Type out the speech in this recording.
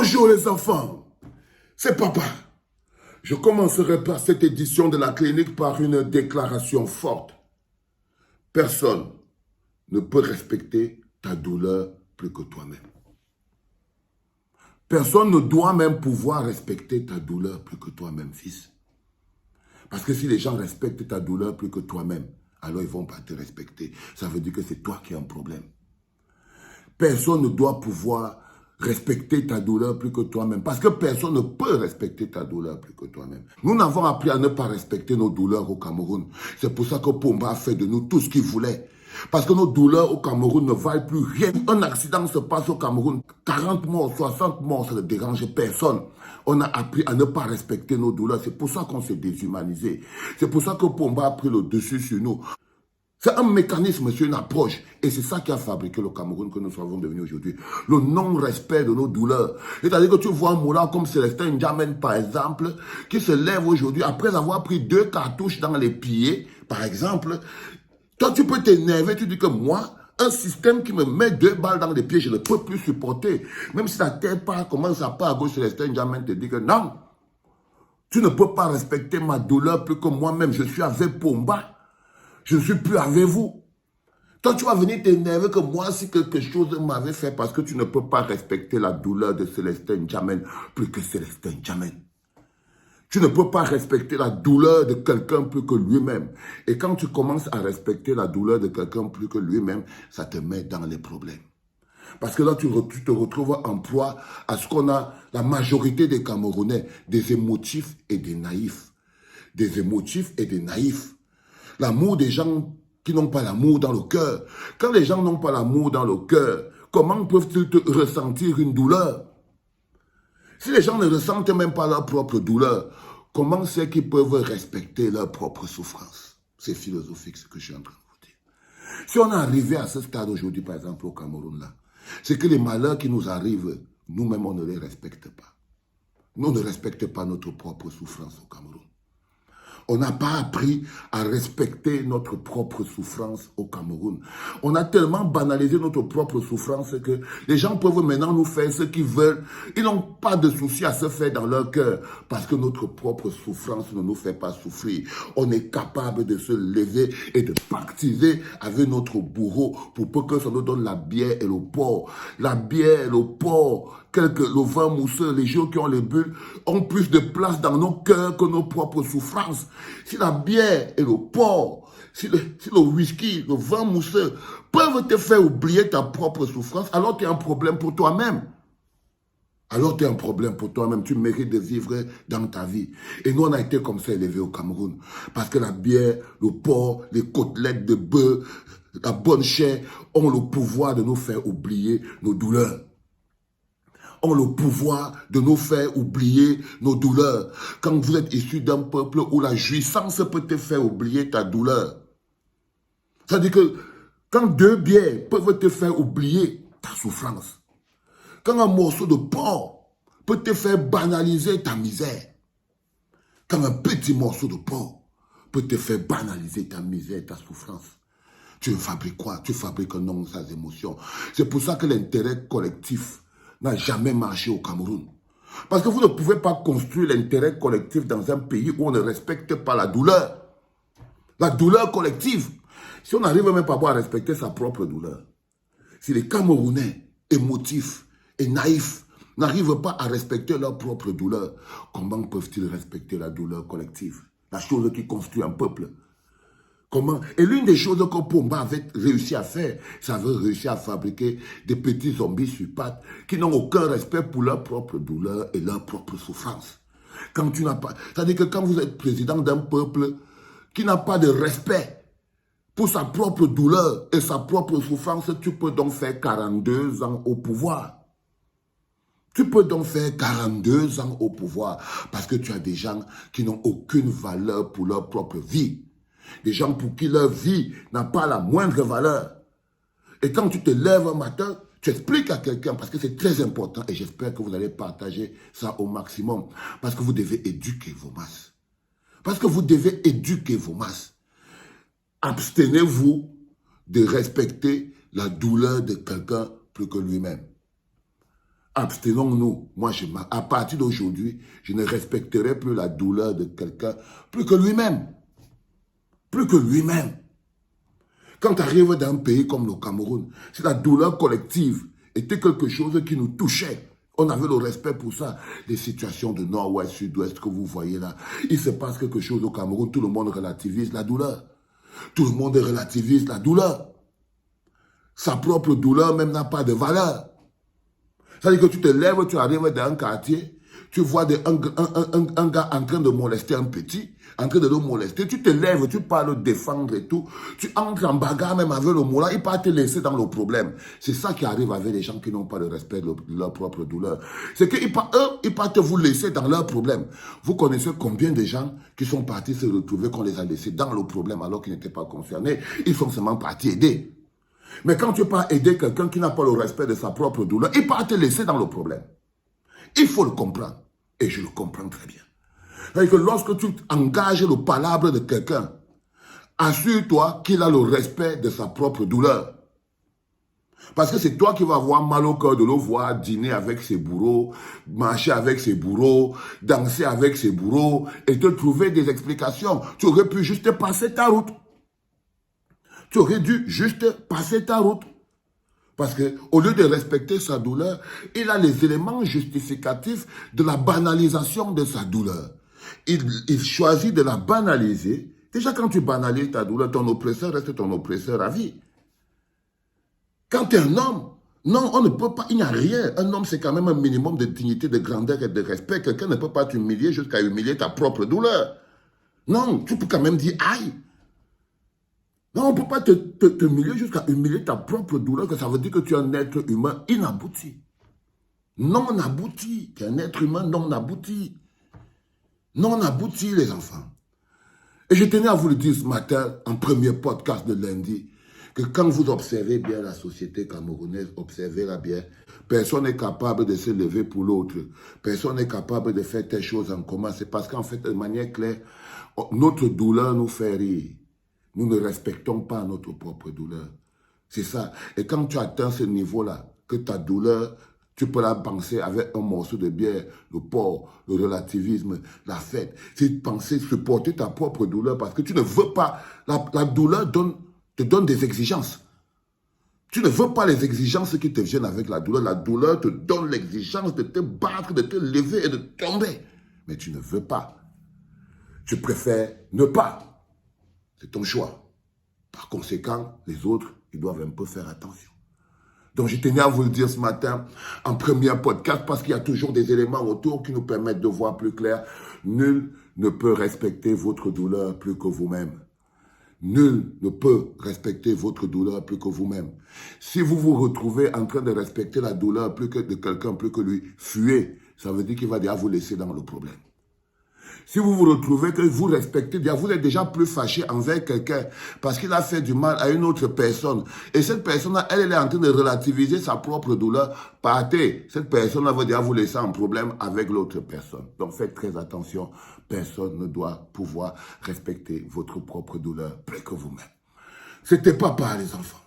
Bonjour les enfants, c'est papa. Je commencerai par cette édition de la clinique par une déclaration forte. Personne ne peut respecter ta douleur plus que toi-même. Personne ne doit même pouvoir respecter ta douleur plus que toi-même, fils. Parce que si les gens respectent ta douleur plus que toi-même, alors ils ne vont pas te respecter. Ça veut dire que c'est toi qui as un problème. Personne ne doit pouvoir respecter ta douleur plus que toi-même. Parce que personne ne peut respecter ta douleur plus que toi-même. Nous n'avons appris à ne pas respecter nos douleurs au Cameroun. C'est pour ça que Pomba a fait de nous tout ce qu'il voulait. Parce que nos douleurs au Cameroun ne valent plus rien. Un accident se passe au Cameroun, 40 morts, 60 morts, ça ne dérange personne. On a appris à ne pas respecter nos douleurs. C'est pour ça qu'on s'est déshumanisé. C'est pour ça que Pomba a pris le dessus sur nous. C'est un mécanisme, c'est une approche. Et c'est ça qui a fabriqué le Cameroun que nous sommes devenus aujourd'hui. Le non-respect de nos douleurs. C'est-à-dire que tu vois un moulin comme Célestin N'Djamène, par exemple, qui se lève aujourd'hui après avoir pris 2 cartouches dans les pieds, par exemple. Toi, tu peux t'énerver, tu dis que moi, un système qui me met 2 balles dans les pieds, je ne peux plus supporter. Même si ta tête part, commence à part à gauche, Célestin N'Djamène te dit que non, tu ne peux pas respecter ma douleur plus que moi-même. Je suis avec Pomba. Je ne suis plus avec vous. Toi, tu vas venir t'énerver que moi, si quelque chose m'avait fait parce que tu ne peux pas respecter la douleur de Célestin N'Djamène plus que Célestin N'Djamène. Tu ne peux pas respecter la douleur de quelqu'un plus que lui-même. Et quand tu commences à respecter la douleur de quelqu'un plus que lui-même, ça te met dans les problèmes. Parce que là, tu te retrouves en proie à ce qu'on a, la majorité des Camerounais, des émotifs et des naïfs. Des émotifs et des naïfs. L'amour des gens qui n'ont pas l'amour dans le cœur. Quand les gens n'ont pas l'amour dans le cœur, comment peuvent-ils ressentir une douleur? Si les gens ne ressentent même pas leur propre douleur, comment c'est qu'ils peuvent respecter leur propre souffrance? C'est philosophique ce que je suis en train de vous dire. Si on est arrivé à ce stade aujourd'hui, par exemple au Cameroun, là, c'est que les malheurs qui nous arrivent, nous-mêmes, on ne les respecte pas. Nous ne respectons pas notre propre souffrance au Cameroun. On n'a pas appris à respecter notre propre souffrance au Cameroun. On a tellement banalisé notre propre souffrance que les gens peuvent maintenant nous faire ce qu'ils veulent. Ils n'ont pas de souci à se faire dans leur cœur parce que notre propre souffrance ne nous fait pas souffrir. On est capable de se lever et de pactiser avec notre bourreau pour peu que ça nous donne la bière et le porc. La bière et le porc, le vin mousseux, les gens qui ont les bulles, ont plus de place dans nos cœurs que nos propres souffrances. Si la bière et le porc, si le whisky, le vin mousseux peuvent te faire oublier ta propre souffrance, alors tu as un problème pour toi-même. Alors tu as un problème pour toi-même, tu mérites de vivre dans ta vie. Et nous, on a été comme ça élevés au Cameroun. Parce que la bière, le porc, les côtelettes de bœuf, la bonne chair ont le pouvoir de nous faire oublier nos douleurs. Ont le pouvoir de nous faire oublier nos douleurs. Quand vous êtes issu d'un peuple où la jouissance peut te faire oublier ta douleur. C'est-à-dire que quand 2 bières peuvent te faire oublier ta souffrance. Quand un morceau de porc peut te faire banaliser ta misère. Quand un petit morceau de porc peut te faire banaliser ta misère, ta souffrance. Tu fabriques quoi? Tu fabriques un nom sans émotion. C'est pour ça que l'intérêt collectif n'a jamais marché au Cameroun. Parce que vous ne pouvez pas construire l'intérêt collectif dans un pays où on ne respecte pas la douleur. La douleur collective. Si on n'arrive même pas à respecter sa propre douleur, si les Camerounais émotifs et naïfs n'arrivent pas à respecter leur propre douleur, comment peuvent-ils respecter la douleur collective? La chose qui construit un peuple. Comment? Et l'une des choses que Pomba avait réussi à faire, ça avait réussi à fabriquer des petits zombies sur pattes qui n'ont aucun respect pour leur propre douleur et leur propre souffrance. Quand tu n'as pas, c'est-à-dire que quand vous êtes président d'un peuple qui n'a pas de respect pour sa propre douleur et sa propre souffrance, tu peux donc faire 42 ans au pouvoir. Tu peux donc faire 42 ans au pouvoir parce que tu as des gens qui n'ont aucune valeur pour leur propre vie. Des gens pour qui leur vie n'a pas la moindre valeur. Et quand tu te lèves un matin, tu expliques à quelqu'un, parce que c'est très important, et j'espère que vous allez partager ça au maximum, parce que vous devez éduquer vos masses. Parce que vous devez éduquer vos masses. Abstenez-vous de respecter la douleur de quelqu'un plus que lui-même. abstenons-nous. Moi, à partir d'aujourd'hui, je ne respecterai plus la douleur de quelqu'un plus que lui-même. Plus que lui-même. Quand tu arrives dans un pays comme le Cameroun, si la douleur collective était quelque chose qui nous touchait, on avait le respect pour ça. Les situations de nord-ouest, sud-ouest que vous voyez là, il se passe quelque chose au Cameroun, tout le monde relativise la douleur. Tout le monde relativise la douleur. Sa propre douleur même n'a pas de valeur. C'est-à-dire que tu te lèves, tu arrives dans un quartier, tu vois un gars en train de molester un petit, en train de le molester, tu te lèves, tu pars le défendre et tout, tu entres en bagarre même avec le moulin, il part te laisser dans le problème. C'est ça qui arrive avec les gens qui n'ont pas de respect de leur propre douleur. C'est qu'ils partent vous laisser dans leur problème. Vous connaissez combien de gens qui sont partis se retrouver qu'on les a laissés dans le problème alors qu'ils n'étaient pas concernés. Ils sont seulement partis aider. Mais quand tu pars aider quelqu'un qui n'a pas le respect de sa propre douleur, il part te laisser dans le problème. Il faut le comprendre. Et je le comprends très bien. C'est-à-dire que lorsque tu engages le palabre de quelqu'un, assure-toi qu'il a le respect de sa propre douleur. Parce que c'est toi qui vas avoir mal au cœur de le voir dîner avec ses bourreaux, marcher avec ses bourreaux, danser avec ses bourreaux et te trouver des explications. Tu aurais pu juste passer ta route. Tu aurais dû juste passer ta route. Parce qu'au lieu de respecter sa douleur, il a les éléments justificatifs de la banalisation de sa douleur. Il choisit de la banaliser. Déjà, quand tu banalises ta douleur, ton oppresseur reste ton oppresseur à vie. Quand tu es un homme, non, on ne peut pas, il n'y a rien. Un homme, c'est quand même un minimum de dignité, de grandeur et de respect. Quelqu'un ne peut pas t'humilier jusqu'à humilier ta propre douleur. Non, tu peux quand même dire aïe. Non, on ne peut pas te humilier jusqu'à humilier ta propre douleur, que ça veut dire que tu es un être humain inabouti. Non abouti. Tu es un être humain non abouti. Non abouti, les enfants. Et je tenais à vous le dire ce matin, en premier podcast de lundi, que quand vous observez bien la société camerounaise, observez-la bien, personne n'est capable de se lever pour l'autre. Personne n'est capable de faire telle chose en commun. C'est parce qu'en fait, de manière claire, notre douleur nous fait rire. Nous ne respectons pas notre propre douleur. C'est ça. Et quand tu atteins ce niveau-là, que ta douleur, tu peux la penser avec un morceau de bière, le porc, le relativisme, la fête. C'est penser, supporter ta propre douleur parce que tu ne veux pas. La douleur te donne des exigences. Tu ne veux pas les exigences qui te viennent avec la douleur. La douleur te donne l'exigence de te battre, de te lever et de tomber. Mais tu ne veux pas. Tu préfères ne pas. C'est ton choix. Par conséquent, les autres, ils doivent un peu faire attention. Donc, je tenais à vous le dire ce matin, en premier podcast, parce qu'il y a toujours des éléments autour qui nous permettent de voir plus clair. Nul ne peut respecter votre douleur plus que vous-même. Nul ne peut respecter votre douleur plus que vous-même. Si vous vous retrouvez en train de respecter la douleur plus que de quelqu'un plus que lui, fuyez. Ça veut dire qu'il va déjà vous laisser dans le problème. Si vous vous retrouvez que vous respectez, vous êtes déjà plus fâché envers quelqu'un parce qu'il a fait du mal à une autre personne. Et cette personne-là, elle est en train de relativiser sa propre douleur. Partez. Cette personne-là va déjà vous laisser en problème avec l'autre personne. Donc faites très attention. Personne ne doit pouvoir respecter votre propre douleur plus que vous-même. C'était papa, les enfants.